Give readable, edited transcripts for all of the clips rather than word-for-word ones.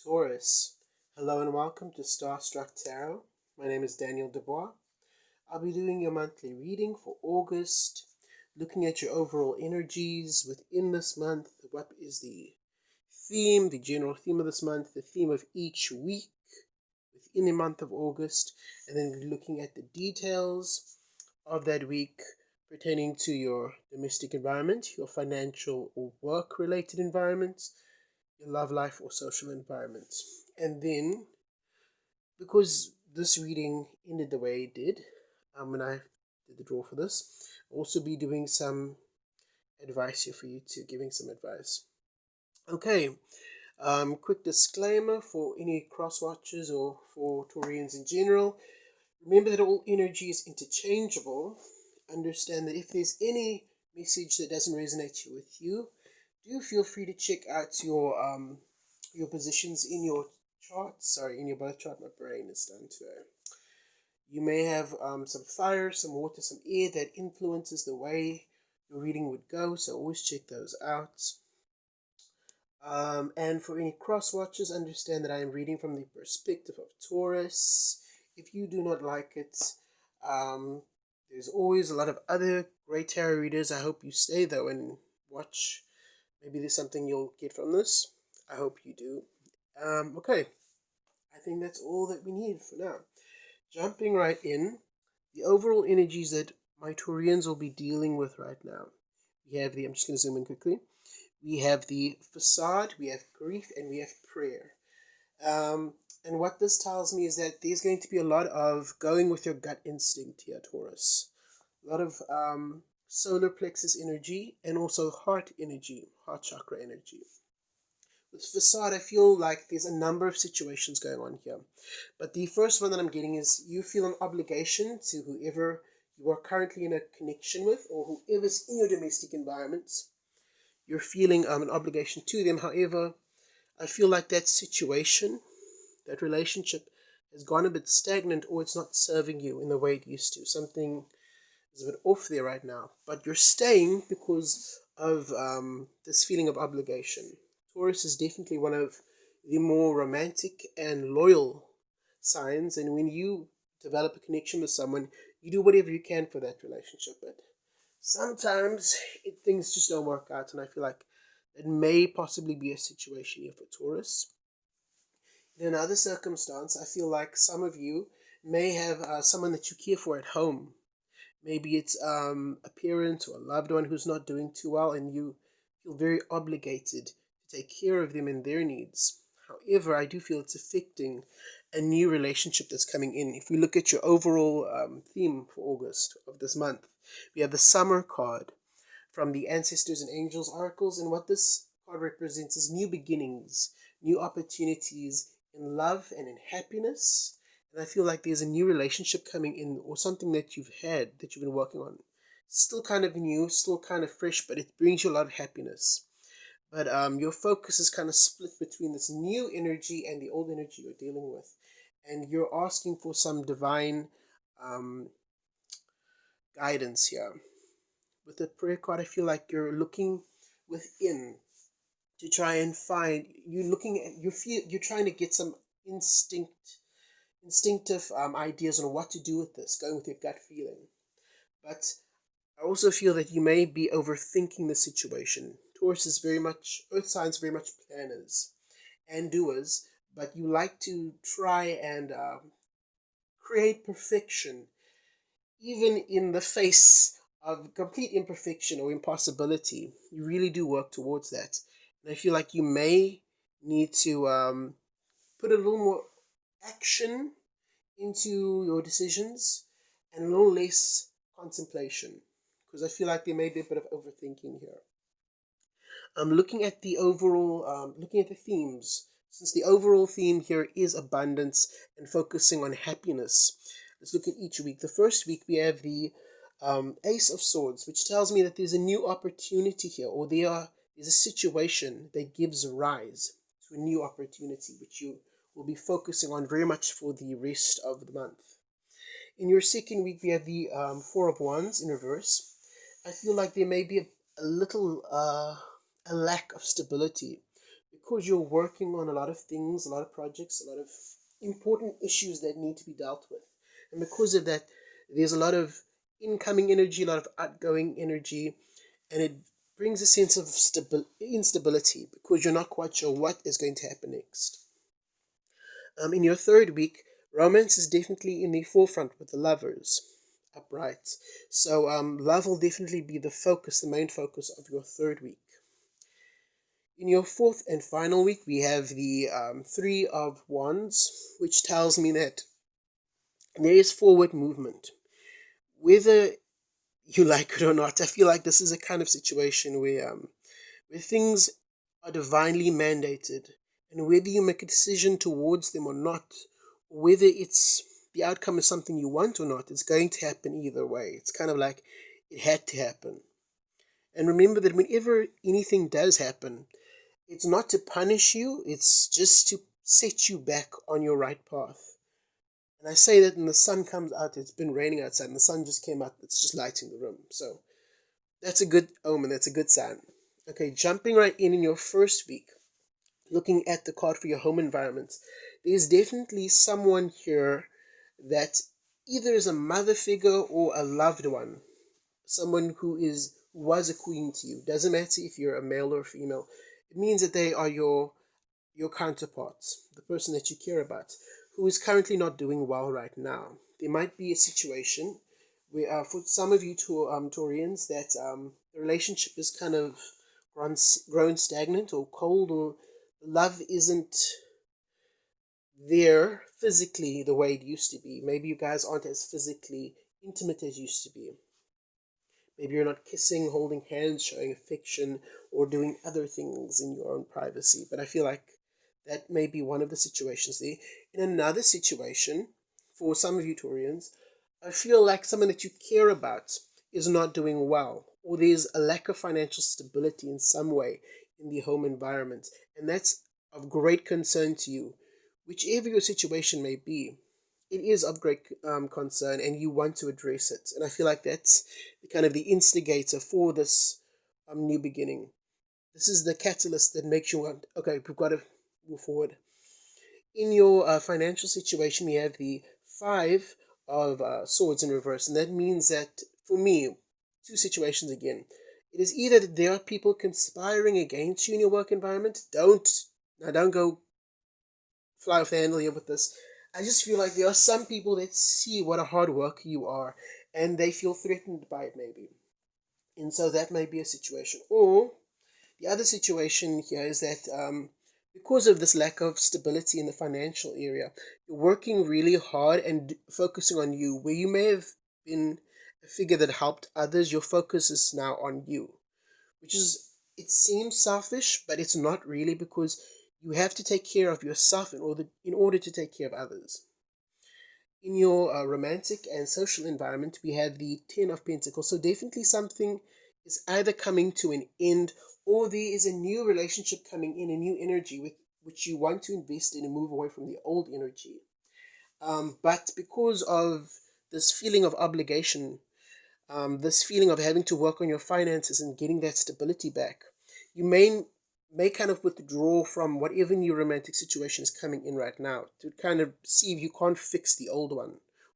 Taurus. Hello and welcome to Starstruck Tarot. My name is Daniel Dubois. I'll be doing your monthly reading for August, looking at your overall energies within this month. What is the theme, the general theme of this month, the theme of each week within the month of August, and then we're looking at the details of that week pertaining to your domestic environment, your financial or work-related environment, your love life or social environment. And then, because this reading ended the way it did, when I did the draw for this, I'll also be doing some advice here for you too, giving some advice. Okay, quick disclaimer for any cross watchers or for Taurians in general. Remember that all energy is interchangeable. Understand that if there's any message that doesn't resonate with you, do feel free to check out your positions in your chart. Sorry, in your birth chart. My brain is done today. You may have some fire, some water, some air that influences the way your reading would go. So always check those out. And for any cross watchers, understand that I am reading from the perspective of Taurus. If you do not like it, there's always a lot of other great tarot readers. I hope you stay though and watch. Maybe there's something you'll get from this. I hope you do. Okay, I think that's all that we need for now. Jumping right in, the overall energies that my Taurians will be dealing with right now. We have I'm just going to zoom in quickly. We have the facade, we have grief, and we have prayer. And what this tells me is that there's going to be a lot of going with your gut instinct here, Taurus. A lot of solar plexus energy and also heart energy, heart chakra energy. With facade, I feel like there's a number of situations going on here. But the first one that I'm getting is you feel an obligation to whoever you are currently in a connection with or whoever's in your domestic environment. You're feeling an obligation to them. However, I feel like that situation, that relationship has gone a bit stagnant or it's not serving you in the way it used to. Something is a bit off there right now. But you're staying because of this feeling of obligation. Taurus is definitely one of the more romantic and loyal signs. And when you develop a connection with someone, you do whatever you can for that relationship. But sometimes things just don't work out, and I feel like it may possibly be a situation here for Taurus. In another circumstance, I feel like some of you may have someone that you care for at home. Maybe it's a parent or a loved one who's not doing too well, and you feel very obligated to take care of them and their needs. However, I do feel it's affecting a new relationship that's coming in. If we look at your overall theme for August of this month, we have the Summer card from the Ancestors and Angels oracles, and what this card represents is new beginnings, new opportunities in love and in happiness. And I feel like there's a new relationship coming in or something that you've had that you've been working on. Still kind of new, still kind of fresh, but it brings you a lot of happiness. But your focus is kind of split between this new energy and the old energy you're dealing with. And you're asking for some divine guidance here. With the prayer card, I feel like you're looking within to try and find. You're trying to get some instinctive ideas on what to do with this, going with your gut feeling. But I also feel that you may be overthinking the situation. Taurus is very much, earth signs very much planners and doers, but you like to try and create perfection, even in the face of complete imperfection or impossibility. You really do work towards that. And I feel like you may need to put a little more action into your decisions and a little less contemplation, because I feel like there may be a bit of overthinking here. Looking at the overall, looking at the themes, since the overall theme here is abundance and focusing on happiness. Let's look at each week. The first week we have the Ace of Swords, which tells me that there's a new opportunity here, or there's a situation that gives rise to a new opportunity, which you will be focusing on very much for the rest of the month. In your second week, we have the Four of Wands in reverse. I feel like there may be a little a lack of stability, because you're working on a lot of things, a lot of projects, a lot of important issues that need to be dealt with. And because of that, there's a lot of incoming energy, a lot of outgoing energy, and it brings a sense of instability because you're not quite sure what is going to happen next. In your third week, romance is definitely in the forefront with the lovers upright. So love will definitely be the focus, the main focus of your third week. In your fourth and final week, we have the Three of Wands, which tells me that there is forward movement. Whether you like it or not, I feel like this is a kind of situation where things are divinely mandated, and whether you make a decision towards them or not, whether it's the outcome is something you want or not, it's going to happen either way. It's kind of like it had to happen. And remember that whenever anything does happen, it's not to punish you, it's just to set you back on your right path. And I say that when the sun comes out, it's been raining outside, and the sun just came out, it's just lighting the room. So that's a good omen, that's a good sign. Okay, jumping right in your first week, looking at the card for your home environment, there's definitely someone here that either is a mother figure or a loved one, someone who was a queen to you. Doesn't matter if you're a male or a female. It means that they are your counterparts, the person that you care about, who is currently not doing well right now. There might be a situation where, for some of you Taurians, that the relationship is kind of grown stagnant or cold, or love isn't there physically the way it used to be. Maybe you guys aren't as physically intimate as used to be. Maybe you're not kissing, holding hands, showing affection, or doing other things in your own privacy. But I feel like that may be one of the situations there. In another situation, for some of you Taurians, I feel like someone that you care about is not doing well, or there's a lack of financial stability in some way in the home environment, and that's of great concern to you. Whichever your situation may be, it is of great concern, and you want to address it. And I feel like that's kind of the instigator for this new beginning. This is the catalyst that makes you want, okay, we've got to move forward. In your financial situation, we have the Five of Swords in reverse, and that means that, for me, two situations again. It is either that there are people conspiring against you in your work environment. Don't go fly off the handle here with this. I just feel like there are some people that see what a hard worker you are, and they feel threatened by it maybe. And so that may be a situation. Or the other situation here is that because of this lack of stability in the financial area, you're working really hard and focusing on you. Where you may have been a figure that helped others, your focus is now on you, which is, it seems selfish, but it's not really, because you have to take care of yourself in order to take care of others. In your romantic and social environment, we have the Ten of Pentacles. So definitely something is either coming to an end, or there is a new relationship coming in, a new energy with which you want to invest in and move away from the old energy. But because of this feeling of obligation, this feeling of having to work on your finances and getting that stability back, you may kind of withdraw from whatever new romantic situation is coming in right now to kind of see if you can't fix the old one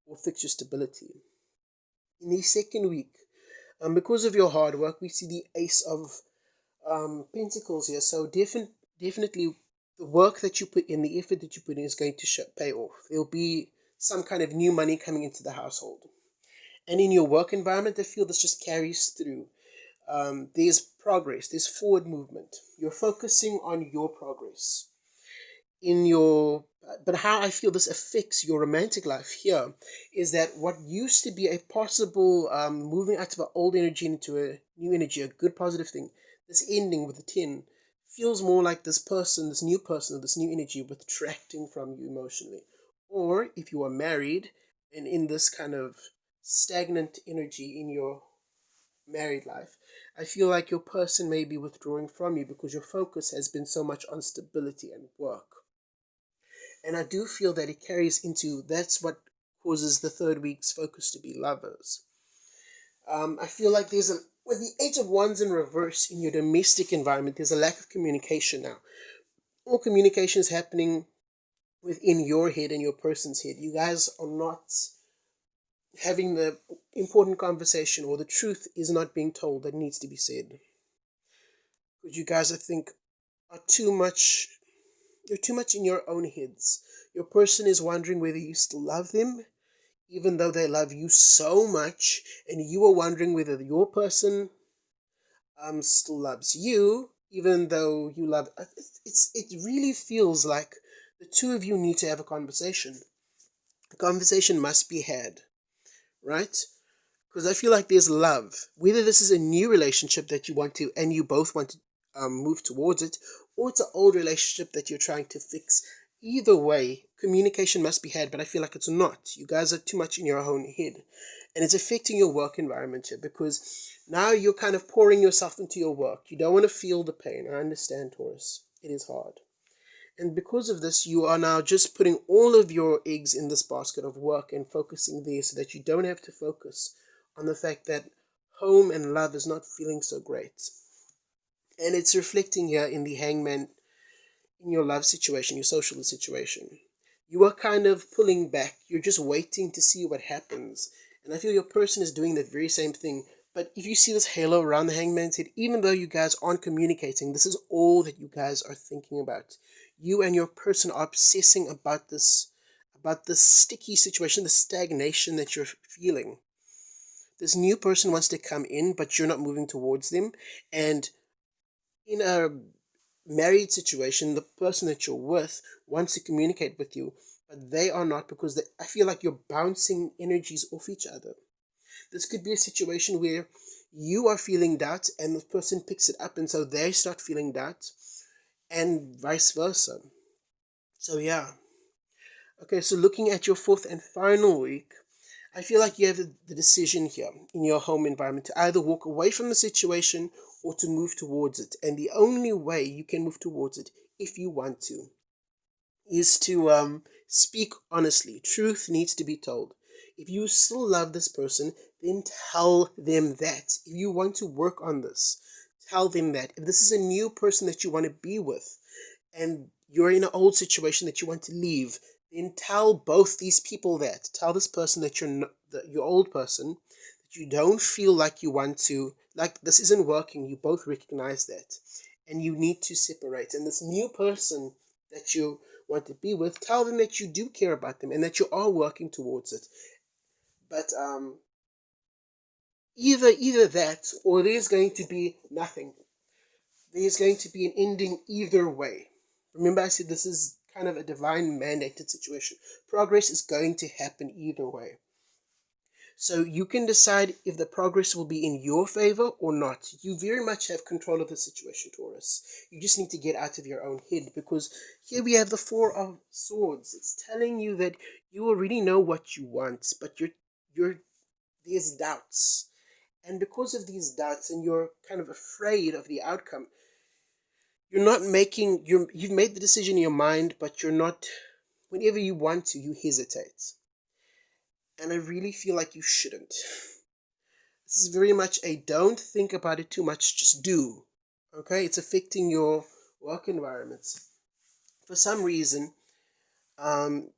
or fix your stability. In the second week, because of your hard work, we see the Ace of Pentacles here. So definitely the work that you put in, the effort that you put in, is going to pay off. There'll be some kind of new money coming into the household. And in your work environment, I feel this just carries through. There's progress, there's forward movement. You're focusing on your progress. But how I feel this affects your romantic life here is that what used to be a possible moving out of an old energy into a new energy, a good positive thing, this ending with the 10, feels more like this new person, this new energy retracting from you emotionally. Or if you are married and in this kind of stagnant energy in your married life, I feel like your person may be withdrawing from you because your focus has been so much on stability and work. And I do feel that it carries into, that's what causes the third week's focus to be lovers. I feel like with the Eight of Wands in reverse in your domestic environment, there's a lack of communication now. all communication is happening within your head and your person's head. You guys are not having the important conversation, or the truth is not being told that needs to be said. Because you guys, I think, are too much, you're too much in your own heads. Your person is wondering whether you still love them, even though they love you so much, and you are wondering whether your person still loves you, even though you love. It really feels like the two of you need to have a conversation. The conversation must be had, right? Because I feel like there's love. Whether this is a new relationship that you want to, and you both want to move towards it, or it's an old relationship that you're trying to fix. Either way, communication must be had, but I feel like it's not. You guys are too much in your own head. And it's affecting your work environment here, because now you're kind of pouring yourself into your work. You don't want to feel the pain. I understand, Taurus. It is hard. And because of this, you are now just putting all of your eggs in this basket of work and focusing there, so that you don't have to focus on the fact that home and love is not feeling so great. And it's reflecting here in the hangman, in your love situation, your social situation. You are kind of pulling back. You're just waiting to see what happens. And I feel your person is doing that very same thing. But if you see this halo around the hangman's head, even though you guys aren't communicating, this is all that you guys are thinking about. You and your person are obsessing about this sticky situation, the stagnation that you're feeling. This new person wants to come in, but you're not moving towards them. And in a married situation, the person that you're with wants to communicate with you, but they are not, because I feel like you're bouncing energies off each other. This could be a situation where you are feeling doubt and the person picks it up, and so they start feeling doubt, and vice versa. So yeah. Okay, so looking at your fourth and final week, I feel like you have the decision here in your home environment to either walk away from the situation or to move towards it. And the only way you can move towards it, if you want to, is to speak honestly. Truth needs to be told. If you still love this person, then tell them that. If you want to work on this, tell them that. If this is a new person that you want to be with, and you're in an old situation that you want to leave, then tell both these people that. Tell this person that you're not, your old person, that you don't feel like you want to, like this isn't working. You both recognize that, and you need to separate. And this new person that you want to be with, tell them that you do care about them and that you are working towards it. But either that, or there's going to be nothing. There's going to be an ending either way. Remember, I said this is kind of a divine mandated situation. Progress is going to happen either way. So you can decide if the progress will be in your favor or not. You very much have control of the situation, Taurus. You just need to get out of your own head, because here we have the Four of Swords. It's telling you that you already know what you want, but there's doubts. And because of these doubts, and you're kind of afraid of the outcome, you've made the decision in your mind, but you're not, whenever you want to, you hesitate. And I really feel like you shouldn't. This is very much a don't think about it too much, just do. Okay, it's affecting your work environment. For some reason, um,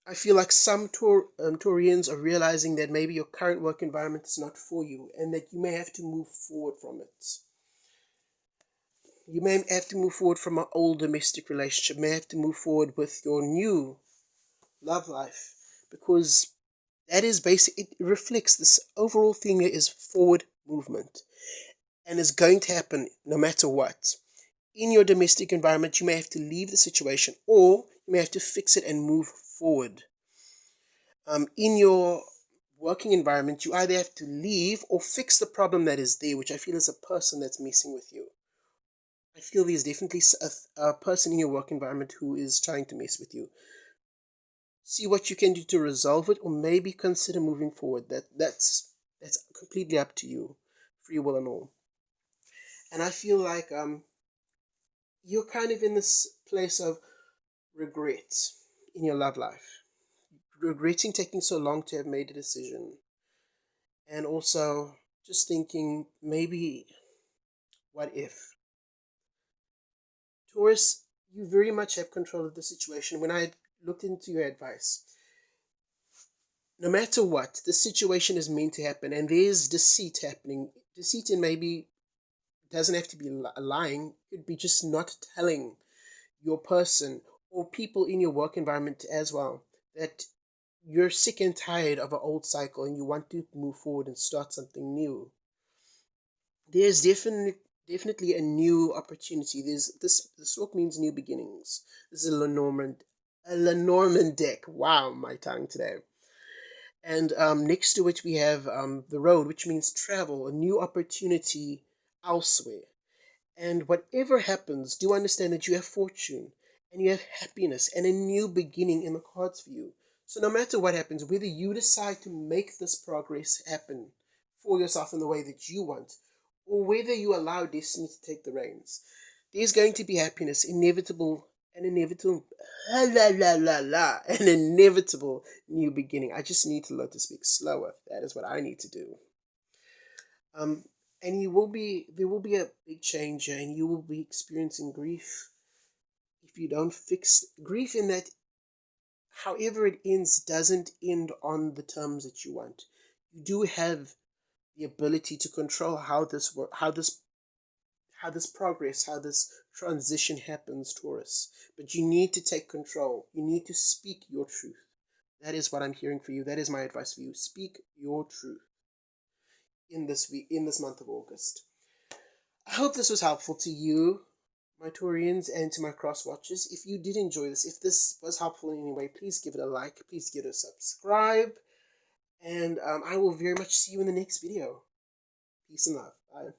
I feel like some Taurians are realizing that maybe your current work environment is not for you, and that you may have to move forward from it. You may have to move forward from an old domestic relationship, may have to move forward with your new love life, because that is basic. It reflects this overall thing is forward movement, and is going to happen no matter what. In your domestic environment, you may have to leave the situation, or you may have to fix it and move forward. In your working environment, you either have to leave or fix the problem that is there, which I feel is a person that's messing with you. I feel there's definitely a person in your work environment who is trying to mess with you. See what you can do to resolve it, or maybe consider moving forward. That's completely up to you, free will and all. And I feel like you're kind of in this place of regret in your love life, regretting taking so long to have made a decision, and also just thinking, maybe what if. Taurus, you very much have control of the situation. When I looked into your advice, no matter what, the situation is meant to happen, and there's deceit happening. Deceit in maybe doesn't have to be lying. It could be just not telling your person or people in your work environment as well that you're sick and tired of an old cycle and you want to move forward and start something new. There's definitely a new opportunity. There's this book means new beginnings. This is a Lenormand deck. Wow, my tongue today. And next to which we have the road, which means travel, a new opportunity elsewhere. And whatever happens, do understand that you have fortune and you have happiness and a new beginning in the cards for you. So no matter what happens, whether you decide to make this progress happen for yourself in the way that you want, or whether you allow destiny to take the reins, there's going to be happiness, an inevitable new beginning. I just need to learn to speak slower. That is what I need to do. Um, and there will be a big change, and you will be experiencing grief if you don't fix grief in that, however it ends, doesn't end on the terms that you want. You do have the ability to control how this work, how this progress, how this transition happens, Taurus. But you need to take control. You need to speak your truth. That is what I'm hearing for you. That is my advice for you. Speak your truth in this week, in this month of August. I hope this was helpful to you, my Taurians, and to my cross watchers. If you did enjoy this, if this was helpful in any way, please give it a like, please give it a subscribe, and I will very much see you in the next video. Peace and love. Bye.